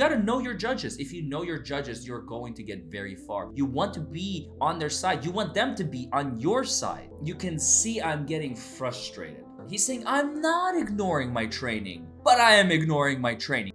got to know your judges. If you know your judges, you're going to get very far. You want to be on their side. You want them to be on your side. You can see I'm getting frustrated. He's saying, I'm not ignoring my training, but I am ignoring my training.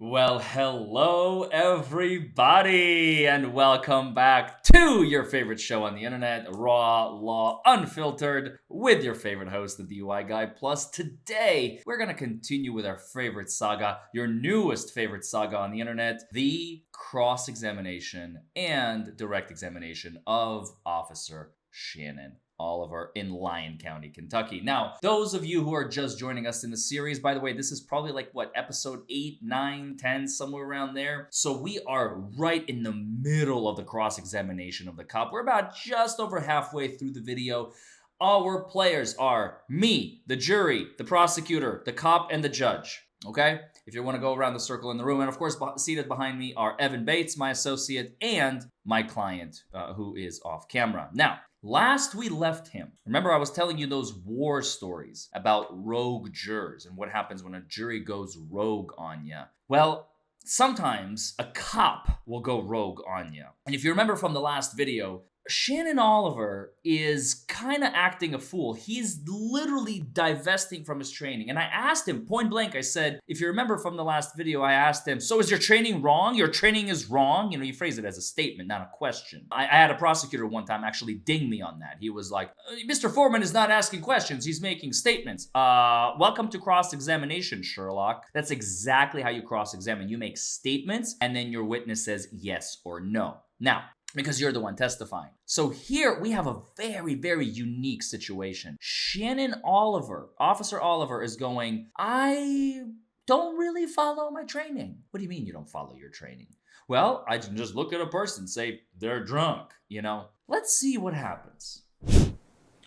Well, hello everybody, and welcome back to your favorite show on the internet, Raw Law Unfiltered, with your favorite host, the DUI Guy. Plus, today, we're gonna continue with our favorite saga, your newest favorite saga on the internet, the cross-examination and direct examination of Officer Shannon Oliver in Lyon County, Kentucky. Now, those of you who are just joining us in the series, by the way, this is probably like, what, episode 8, 9, 10, somewhere around there. So we are right in the middle of the cross-examination of the cop. We're about just over halfway through the video. Our players are me, the jury, the prosecutor, the cop, and the judge. Okay? If you want to go around the circle in the room. And of course, seated behind me are Evan Bates, my associate, and my client, who is off camera. Now, last we left him, remember I was telling you those war stories about rogue jurors and what happens when a jury goes rogue on you. Well, sometimes a cop will go rogue on you. And if you remember from the last video, Shannon Oliver is kind of acting a fool. He's literally divesting from his training. And I asked him point blank, I said, if you remember from the last video, I asked him, so is your training wrong? Your training is wrong? You know, you phrase it as a statement, not a question. I had a prosecutor one time actually ding me on that. He was like, Mr. Forman is not asking questions, he's making statements. Welcome to cross-examination, Sherlock. That's exactly how you cross-examine. You make statements and then your witness says yes or no. Now, because you're the one testifying. So here we have a very, very unique situation. Shannon Oliver, Officer Oliver, is going, I don't really follow my training. What do you mean you don't follow your training? Well, I can just look at a person and say, they're drunk, you know? Let's see what happens.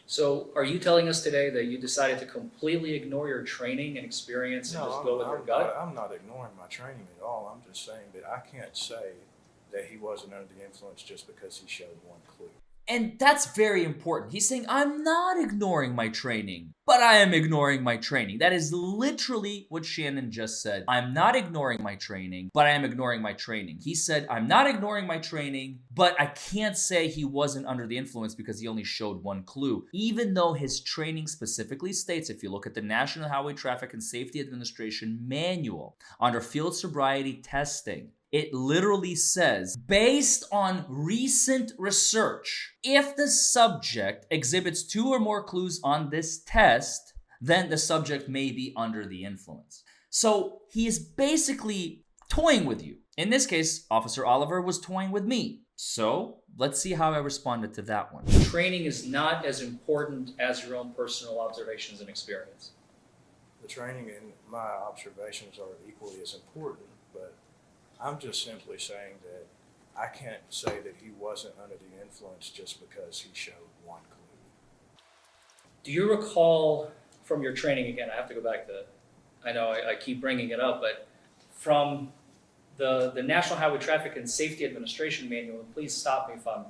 So are you telling us today that you decided to completely ignore your training and experience and just go with your gut? I'm not ignoring my training at all. I'm just saying that I can't say that he wasn't under the influence just because he showed one clue. And that's very important. He's saying, I'm not ignoring my training, but I am ignoring my training. That is literally what Shannon just said. I'm not ignoring my training, but I am ignoring my training. He said, I'm not ignoring my training, but I can't say he wasn't under the influence because he only showed one clue. Even though his training specifically states, if you look at the National Highway Traffic and Safety Administration manual under field sobriety testing, it literally says, based on recent research, if the subject exhibits 2 or more clues on this test, then the subject may be under the influence. So he is basically toying with you. In this case, Officer Oliver was toying with me. So let's see how I responded to that one. Training is not as important as your own personal observations and experience. The training and my observations are equally as important, but I'm just simply saying that I can't say that he wasn't under the influence just because he showed one clue. Do you recall from your training, again, I have to go back to, I know I keep bringing it up, but from the National Highway Traffic and Safety Administration manual, and please stop me if I'm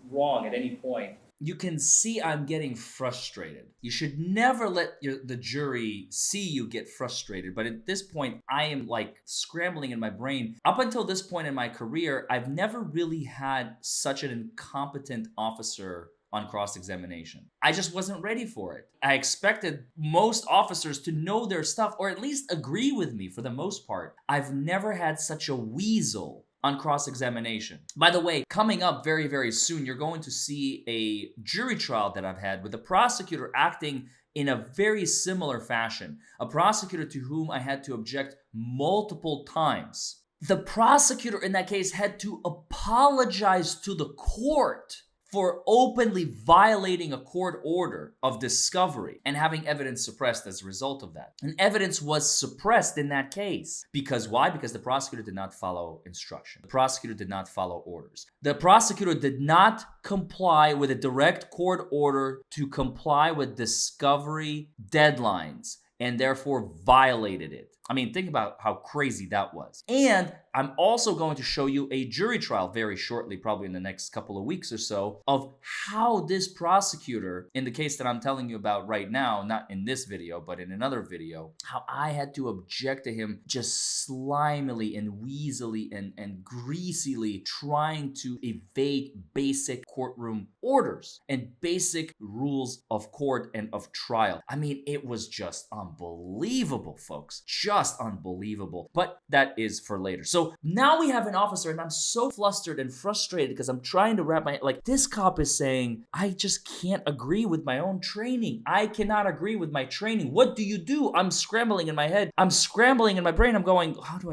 wrong at any point. You can see I'm getting frustrated. You should never let the jury see you get frustrated. But at this point, I am like scrambling in my brain. Up until this point in my career, I've never really had such an incompetent officer on cross-examination. I just wasn't ready for it. I expected most officers to know their stuff or at least agree with me for the most part. I've never had such a weasel on cross-examination. By the way, coming up very, very soon, you're going to see a jury trial that I've had with a prosecutor acting in a very similar fashion. A prosecutor to whom I had to object multiple times. The prosecutor in that case had to apologize to the court for openly violating a court order of discovery and having evidence suppressed as a result of that. And evidence was suppressed in that case. Because why? Because the prosecutor did not follow instruction. The prosecutor did not follow orders. The prosecutor did not comply with a direct court order to comply with discovery deadlines and therefore violated it. I mean, think about how crazy that was. And I'm also going to show you a jury trial very shortly, probably in the next couple of weeks or so, of how this prosecutor, in the case that I'm telling you about right now, not in this video, but in another video, how I had to object to him just slimily and weaselly and greasily trying to evade basic courtroom orders and basic rules of court and of trial. I mean, it was just unbelievable, folks. Just unbelievable. But that is for later. So now we have an officer, and I'm so flustered and frustrated because I'm trying to wrap my head. Like, this cop is saying, I just can't agree with my own training. I cannot agree with my training. What do you do? I'm scrambling in my head. I'm scrambling in my brain. I'm going, how do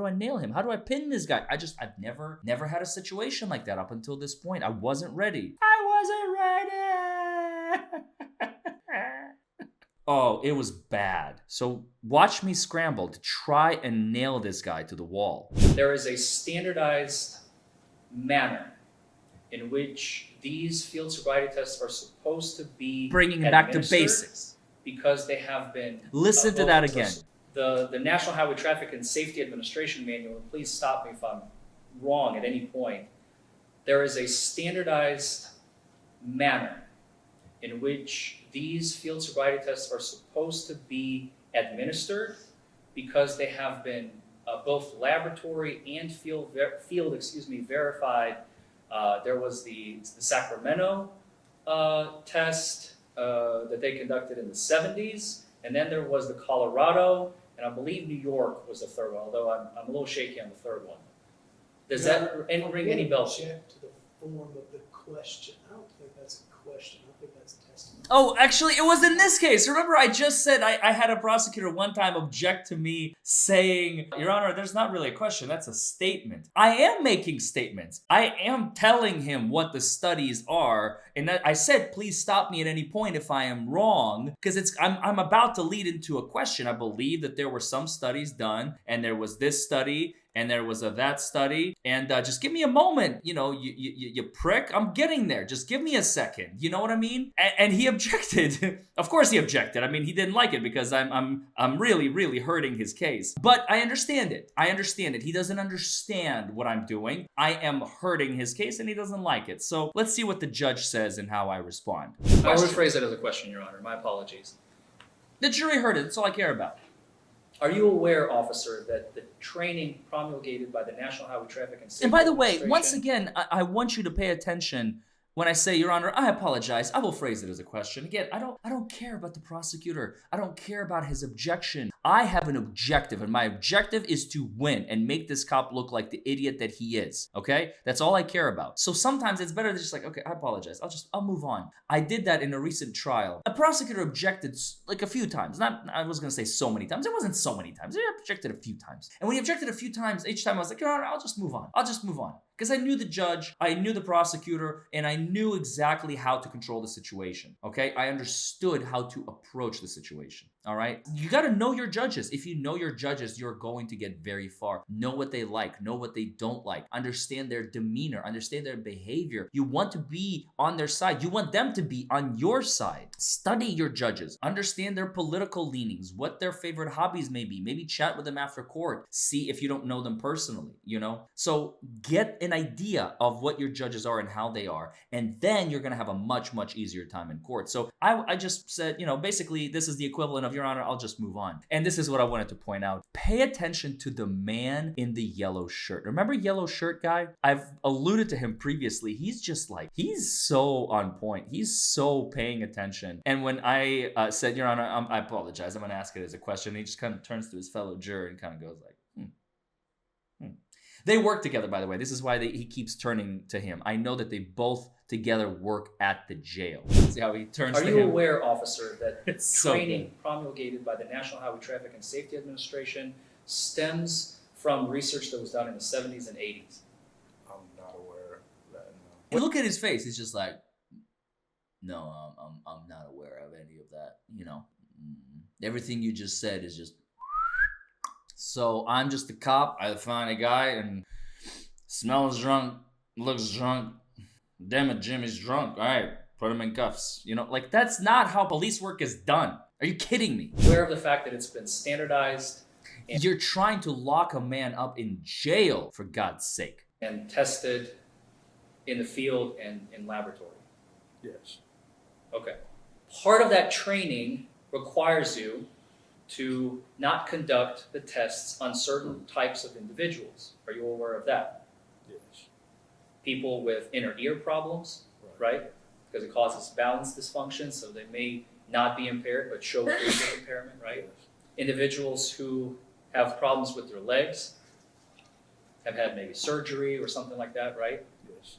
I nail him? How do I pin this guy? I've never had a situation like that up until this point. I wasn't ready. Oh, it was bad. So watch me scramble to try and nail this guy to the wall. There is a standardized manner in which these field sobriety tests are supposed to be Bringing him back to basics. Because they have been... Listen to that again. The National Highway Traffic and Safety Administration Manual, and please stop me if I'm wrong at any point, there is a standardized manner in which these field sobriety tests are supposed to be administered because they have been both laboratory and field verified. There was the Sacramento test that they conducted in the 70s, and then there was the Colorado, and I believe New York was the third one, although I'm a little shaky on the third one. Does that ring any bells? Check to the form of the question. I don't think that's a question. I think that's a testimony. Oh, actually, it was in this case. Remember, I just said I had a prosecutor one time object to me saying, Your Honor, there's not really a question. That's a statement. I am making statements. I am telling him what the studies are. And I said, please stop me at any point if I am wrong, because I'm about to lead into a question. I believe that there were some studies done, and there was this study, and there was that study, and just give me a moment, you prick. I'm getting there. Just give me a second. You know what I mean? And he objected. Of course he objected. I mean, he didn't like it because I'm really, really hurting his case. But I understand it. He doesn't understand what I'm doing. I am hurting his case, and he doesn't like it. So let's see what the judge says and how I respond. I'll rephrase it as a question, Your Honor. My apologies. The jury heard it. That's all I care about. Are you aware, officer, that the training promulgated by the National Highway Traffic and Safety And by the way, Administration... once again, I want you to pay attention when I say, Your Honor, I apologize. I will phrase it as a question. Again, I don't care about the prosecutor. I don't care about his objection. I have an objective, and my objective is to win and make this cop look like the idiot that he is, okay? That's all I care about. So sometimes it's better to just like, okay, I apologize. I'll move on. I did that in a recent trial. A prosecutor objected like a few times. I was going to say so many times. It wasn't so many times. He objected a few times. And when he objected a few times, each time I was like, Your Honor, I'll just move on. Because I knew the judge, I knew the prosecutor, and I knew exactly how to control the situation, okay? I understood how to approach the situation, all right? You gotta know your judges. If you know your judges, you're going to get very far. Know what they like, know what they don't like, understand their demeanor, understand their behavior. You want to be on their side. You want them to be on your side. Study your judges. Understand their political leanings, what their favorite hobbies may be. Maybe chat with them after court. See if you don't know them personally, So get an idea of what your judges are and how they are, and then you're going to have a much, much easier time in court. So I just said, basically this is the equivalent of, Your Honor, I'll just move on. And this is what I wanted to point out. Pay attention to the man in the yellow shirt. Remember yellow shirt guy? I've alluded to him previously. He's just like, he's so on point. He's so paying attention. And when I said, Your Honor, I apologize, I'm going to ask it as a question, he just kind of turns to his fellow juror and kind of goes like, They work together, by the way. This is why he keeps turning to him. I know that they both together work at the jail. See how he turns to him? Are you aware, officer, that training So promulgated by the National Highway Traffic and Safety Administration stems from research that was done in the 70s and 80s? I'm not aware of that, no. Look at his face. He's just like, no, I'm not aware of any of that. Everything you just said is just... So I'm just a cop. I find a guy and smells drunk, looks drunk. Damn it, Jimmy's drunk. All right, put him in cuffs. That's not how police work is done. Are you kidding me? Aware of the fact that it's been standardized You're trying to lock a man up in jail, for God's sake. and tested in the field and in laboratory. Yes. Okay. Part of that training requires you to not conduct the tests on certain types of individuals. Are you aware of that? Yes. People with inner ear problems, right? Because it causes balance dysfunction, so they may not be impaired but show visual impairment, right? Yes. Individuals who have problems with their legs, have had maybe surgery or something like that, right? Yes.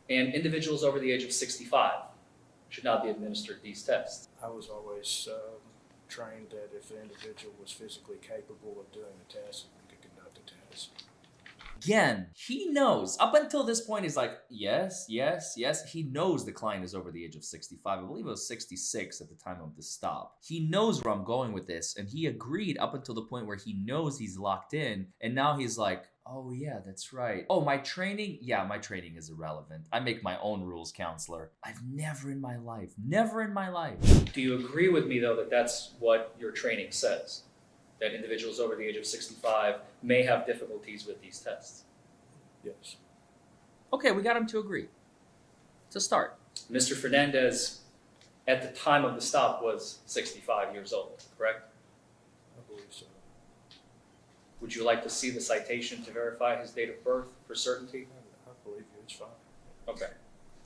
And individuals over the age of 65 should not be administered these tests. I was always trained that if an individual was physically capable of doing the test, we could conduct the test. Again, he knows. Up until this point, he's like, yes, yes, yes. He knows the client is over the age of 65. I believe it was 66 at the time of the stop. He knows where I'm going with this, and he agreed up until the point where he knows he's locked in, and now he's like, oh yeah, that's right. Oh, my training? Yeah, my training is irrelevant. I make my own rules, counselor. I've never in my life. Do you agree with me, though, that that's what your training says? That individuals over the age of 65 may have difficulties with these tests? Yes. Okay, we got him to agree. To start. Mr. Fernandez, at the time of the stop, was 65 years old, correct? I believe so. Would you like to see the citation to verify his date of birth for certainty? I believe you. It's fine. Okay.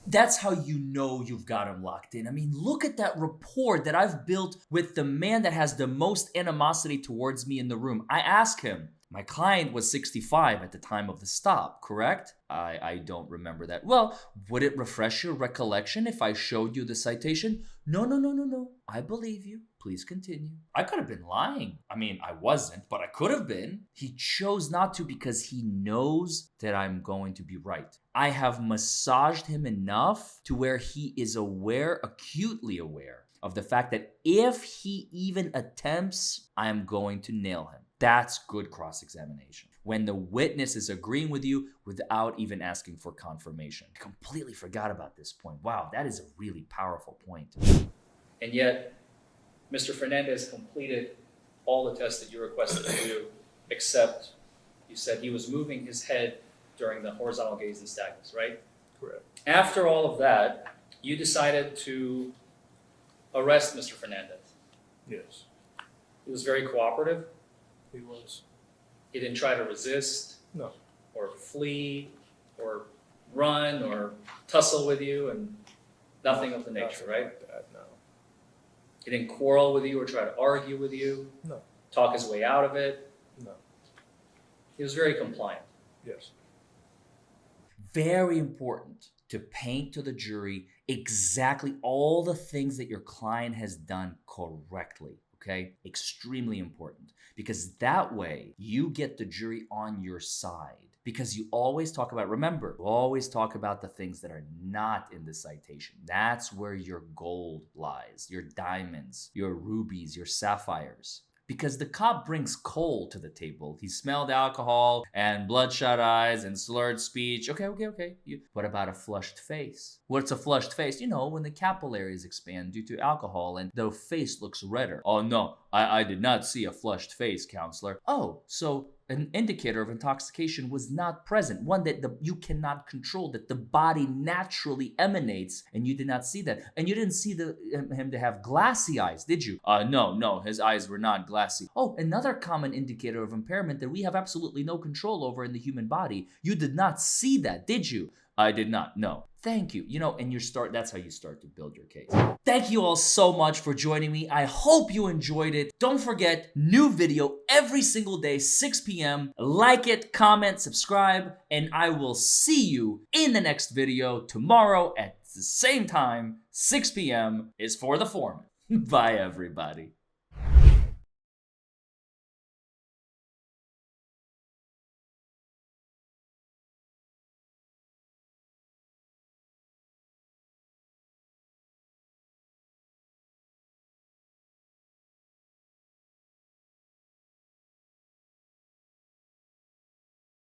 That's how you know you've got him locked in. I mean, look at that rapport that I've built with the man that has the most animosity towards me in the room. I ask him, my client was 65 at the time of the stop, correct? I don't remember that. Well, would it refresh your recollection if I showed you the citation? No. I believe you. Please continue. I could have been lying. I mean, I wasn't, but I could have been. He chose not to because he knows that I'm going to be right. I have massaged him enough to where he is aware, acutely aware, of the fact that if he even attempts, I am going to nail him. That's good cross-examination. When the witness is agreeing with you without even asking for confirmation. I completely forgot about this point. Wow, that is a really powerful point. And yet, Mr. Fernandez completed all the tests that you requested to do, except you said he was moving his head during the horizontal gaze nystagmus, right? Correct. After all of that, you decided to arrest Mr. Fernandez. Yes. He was very cooperative. He was. He didn't try to resist No. or flee or run or tussle with you and nothing of the nature, Nothing right? like that, no. He didn't quarrel with you or try to argue with you, No. talk his way out of it. No. He was very compliant. Yes. Very important to paint to the jury exactly all the things that your client has done correctly. Okay? Extremely important. Because that way you get the jury on your side. Because you always talk about, remember, you always talk about the things that are not in the citation. That's where your gold lies, your diamonds, your rubies, your sapphires. Because the cop brings coal to the table. He smelled alcohol and bloodshot eyes and slurred speech. Okay. What about a flushed face? What's a flushed face? You know, when the capillaries expand due to alcohol and the face looks redder. Oh no, I did not see a flushed face, counselor. Oh, so an indicator of intoxication was not present, one that you cannot control, that the body naturally emanates, and you did not see that. And you didn't see him to have glassy eyes, did you? No, his eyes were not glassy. Oh, another common indicator of impairment that we have absolutely no control over in the human body. You did not see that, did you? I did not, no. Thank you. You know, and that's how you start to build your case. Thank you all so much for joining me. I hope you enjoyed it. Don't forget, new video every single day, 6 p.m. Like it, comment, subscribe, and I will see you in the next video tomorrow at the same time, 6 p.m. is for the Forman. Bye, everybody.